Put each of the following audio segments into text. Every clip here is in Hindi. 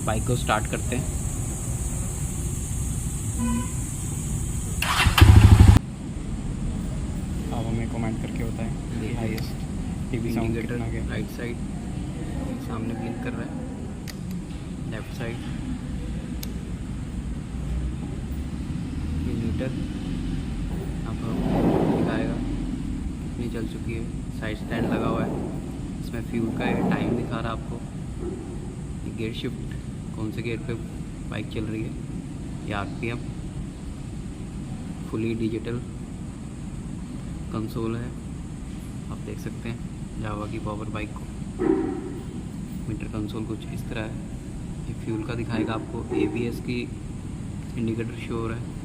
बाइक को स्टार्ट करते हैं। आप हमें कमेंट करके बताएं हाईएस्ट टीवी साउंड कितना गया। राइट साइड सामने ब्लिंक कर रहा है, लेफ्ट साइड मीटर आपको दिखाएगा कितनी चल चुकी है। साइड स्टैंड लगा हुआ है, इसमें फ्यूल का टाइम दिखा रहा है आपको। ये गियर शिफ्ट कौन से गियर पे बाइक चल रही है, ये आरपीएम, फुली डिजिटल कंसोल है। आप देख सकते हैं जावा की पावर बाइक को। मीटर कंसोल कुछ इस तरह है। ये फ्यूल का दिखाएगा आपको, एबीएस की इंडिकेटर शो हो रहा है।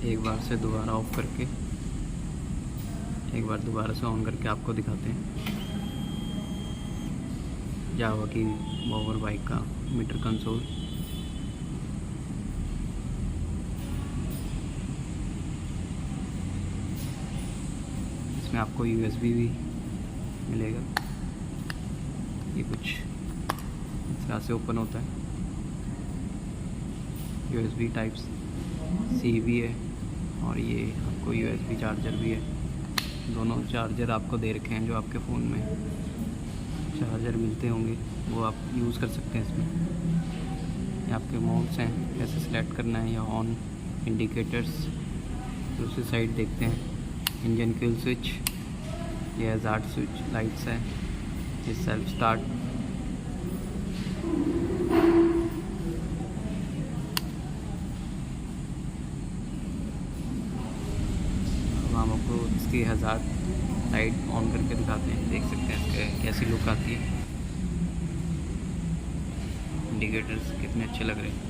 एक बार से दोबारा ऑफ करके एक बार दोबारा से ऑन करके आपको दिखाते हैं जावा की पावर बाइक का मीटर कंसोल। इसमें आपको यूएसबी भी मिलेगा। ये कुछ इस तरह से ओपन होता है। यूएसबी टाइप सी भी है और ये आपको यूएसबी चार्जर भी है। दोनों चार्जर आपको दे रखे हैं, जो आपके फ़ोन में चार्जर मिलते होंगे वो आप यूज़ कर सकते हैं इसमें। ये आपके मोड्स हैं, कैसे सिलेक्ट करना है या ऑन इंडिकेटर्स। दूसरी साइड देखते हैं इंजन फ्यूल स्विच, ये हज़ार्ड स्विच लाइट्स है, ये सेल्फ स्टार्ट। अब हम आपको इसकी हज़ार्ड लाइट ऑन करके दिखाते हैं। देख सकते हैं इसके कैसी लुक आती है। इंडिकेटर्स कितने अच्छे लग रहे हैं।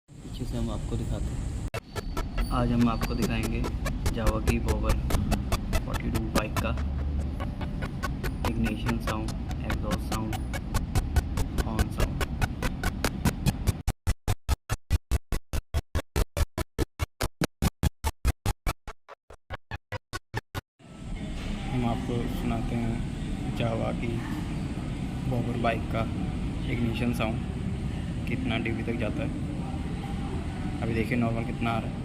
पीछे से हम आपको दिखाते हैं। आज हम आपको दिखाएंगे जावा की पावर 42 बाइक का ignition sound, exhaust sound, horn sound. हम आपको सुनाते हैं जावा की पावर बाइक का इग्निशन साउंड कितना डीबी तक जाता है। अभी देखिए नॉर्मल कितना आ रहा है।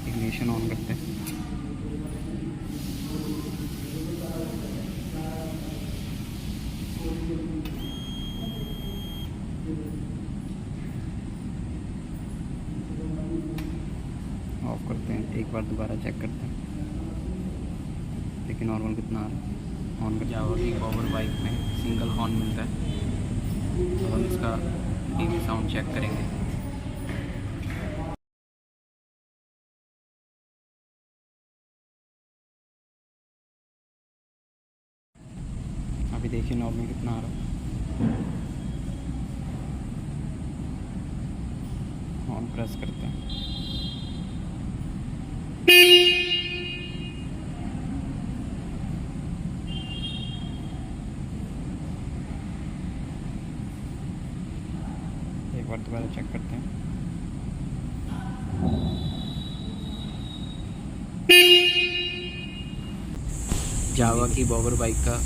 इग्निशन ऑन करते हैं। ऑफ करते हैं, एक बार दोबारा चेक करते हैं। देखिए नॉर्मल कितना आ रहा है। ऑन कर जावा की पावर बाइक में सिंगल हॉर्न मिलता है। तो हम इसका डीबी साउंड चेक करेंगे। अभी देखिए नॉर्मल कितना आ रहा है। ऑन प्रेस करते हैं। एक बार दोबारा चेक करते हैं। जावा की पावर बाइक का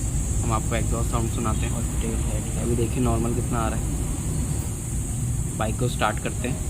हम आपको एग्जॉस्ट साउंड सुनाते हैं। अभी देखिए नॉर्मल कितना आ रहा है। बाइक को स्टार्ट करते हैं।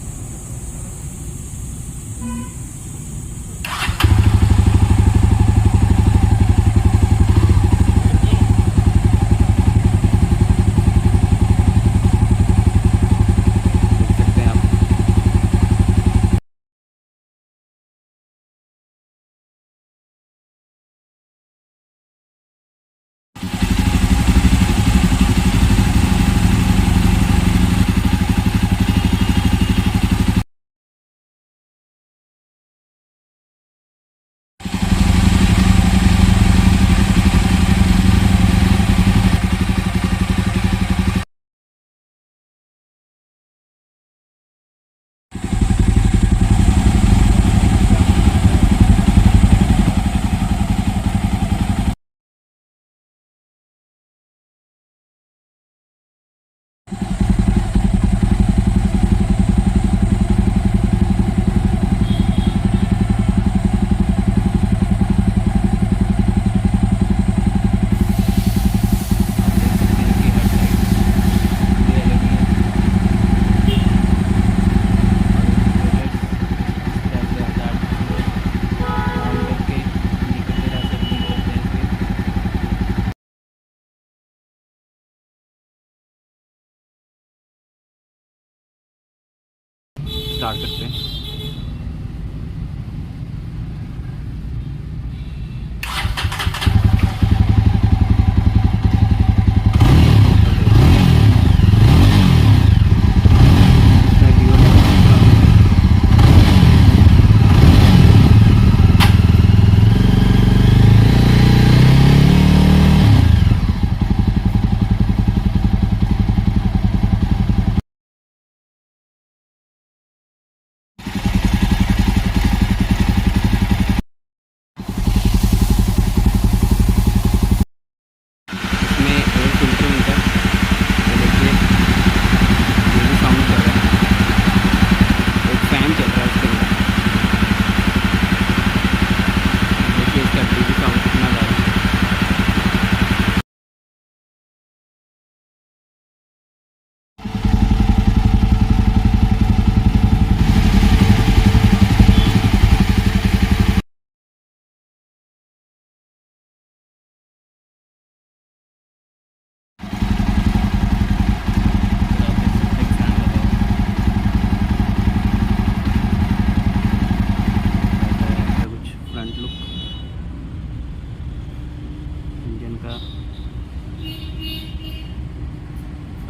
स्टार्ट करते हैं।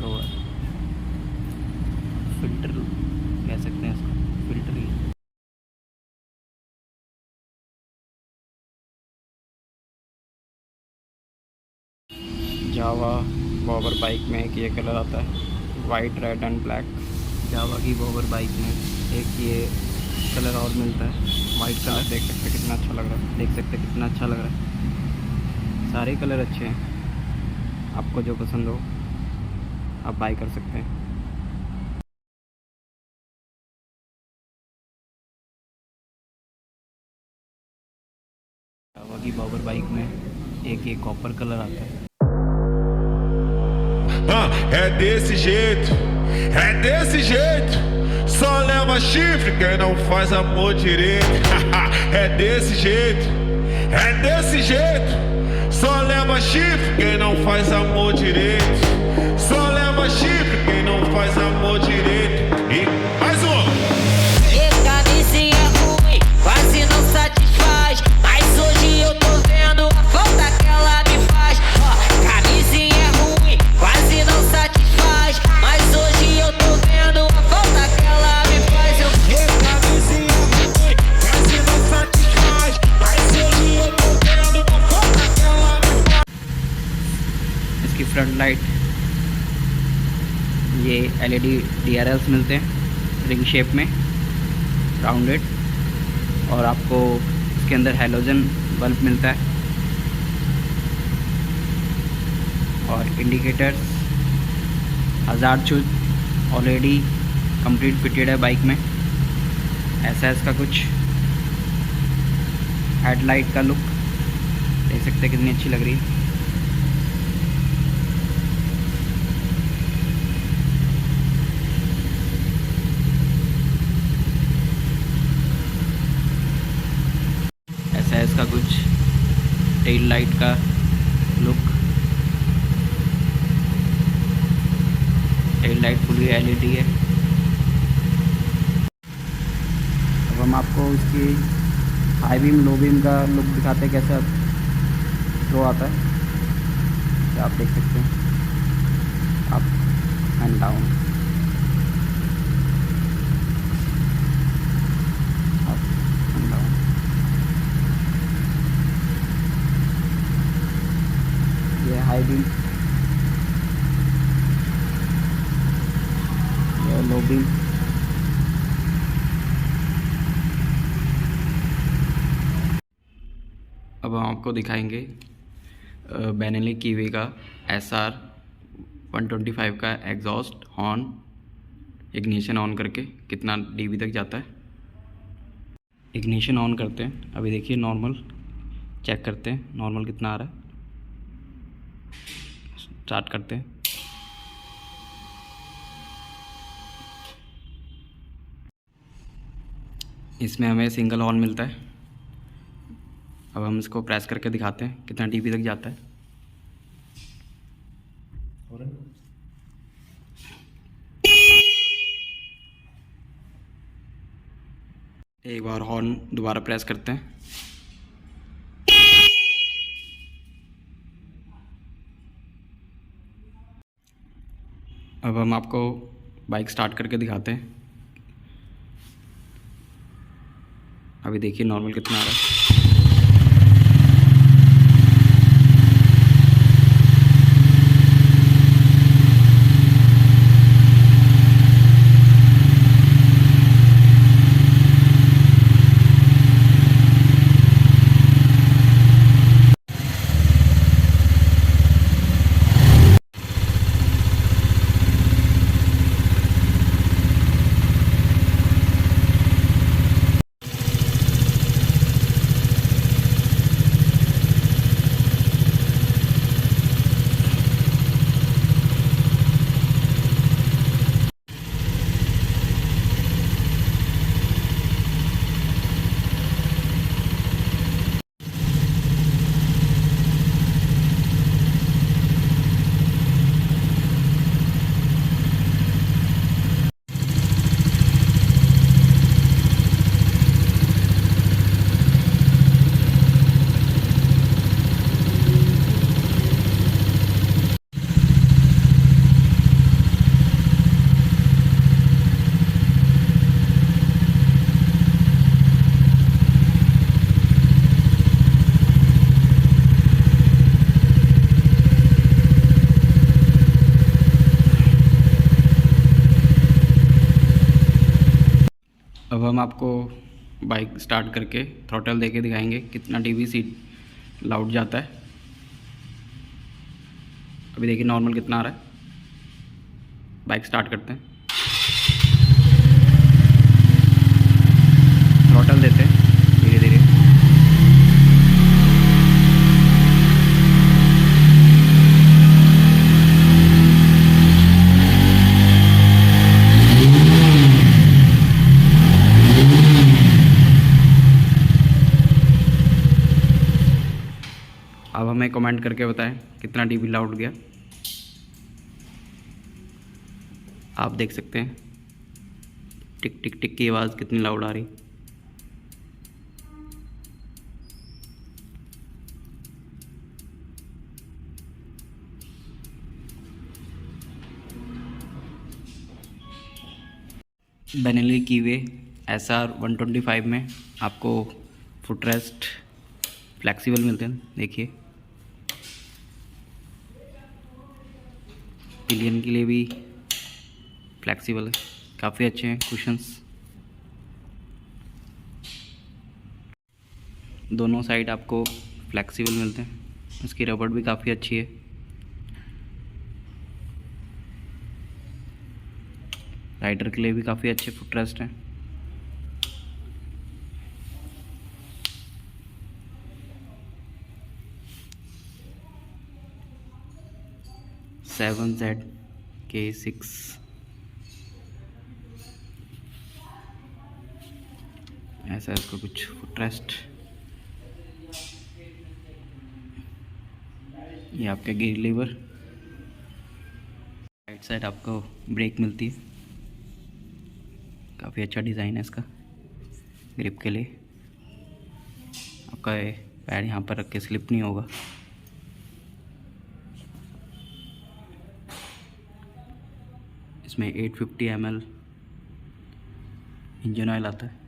कवर फिल्टर कह सकते हैं इसको, फिल्टर ही। जावा बॉबर बाइक में एक ये कलर आता है, वाइट रेड एंड ब्लैक। जावा की बॉबर बाइक में एक ये कलर और मिलता है, वाइट कलर। देख सकते हैं कितना अच्छा लग रहा है, देख सकते हैं कितना अच्छा लग रहा है। सारे कलर अच्छे हैं, आपको जो पसंद हो आप बाय कर सकते हैं। जावा की बॉबर बाइक में एक ये कॉपर कलर आता है। É desse jeito, só leva chifre quem não faz amor direito. É desse jeito, só leva chifre quem não faz amor direito. Só leva chifre quem não faz amor direito. E mais um. Camisinha ruim, quase não satisfaz, mas hoje eu tô vendo a falta que ela me faz. Camisinha ruim, quase não satisfaz, mas hoje eu tô vendo a falta que ela me faz. Camisinha ruim, quase não satisfaz, mas hoje eu tô vendo a falta que ela me faz. इसकी फ्रंट लाइट, ये LED DRLs मिलते हैं रिंग शेप में, राउंडेड, और आपको इसके अंदर हैलोजन बल्ब मिलता है। और इंडिकेटर्स हज़ार चूज ऑलरेडी कंप्लीट फिटेड है बाइक में। ऐसा है इसका कुछ हेडलाइट का लुक, देख सकते हैं कितनी अच्छी लग रही है। ऐसा है इसका कुछ टेल लाइट का look. Tail light fully LED है। अब हम आपको इसकी हाई बीम लो बीम का लुक दिखाते हैं, कैसा फ्लो आता है। तो आप देख सकते हैं, up and down, up and down. ये हाई बीम, ये लो बीम। अब हम आपको दिखाएंगे बेनेली कीवी का SR 125 का एग्जॉस्ट हॉर्न इग्निशन ऑन करके कितना dB तक जाता है। इग्निशन ऑन करते हैं, अभी देखिए नॉर्मल चेक करते हैं नॉर्मल कितना आ रहा है। स्टार्ट करते हैं। इसमें हमें सिंगल हॉर्न मिलता है। अब हम इसको प्रेस करके दिखाते हैं कितना dB तक जाता है। एक बार हॉर्न दोबारा प्रेस करते हैं। अब हम आपको बाइक स्टार्ट करके दिखाते हैं। अभी देखिए नॉर्मल कितना आ रहा है। अब हम आपको बाइक स्टार्ट करके थ्रॉटल देके दिखाएंगे कितना डीबी सीट लाउड जाता है। अभी देखिए नॉर्मल कितना आ रहा है। बाइक स्टार्ट करते हैं, थ्रॉटल देते हैं धीरे धीरे। अब हमें कमेंट करके बताएं कितना डीबी लाउड गया। आप देख सकते हैं टिक टिक टिक की आवाज़ कितनी लाउड आ रही। बेनेली कीवे SR 125 में आपको फुटरेस्ट फ्लेक्सिबल मिलते हैं। देखिए पिलियन के लिए भी फ्लेक्सिबल है, काफ़ी अच्छे हैं कुशन्स। दोनों साइड आपको फ्लेक्सिबल मिलते हैं। इसकी रबड़ भी काफ़ी अच्छी है। राइडर के लिए भी काफ़ी अच्छे फुटरेस्ट हैं। ZK6 ऐसा इसको कुछ फुटरेस्ट। ये आपका गियर लीवर। राइट साइड आपको ब्रेक मिलती है। काफ़ी अच्छा डिज़ाइन है इसका ग्रिप के लिए। आपका पैर यहाँ पर रख के स्लिप नहीं होगा। इसमें 850 ml इंजन ऑयल आता है।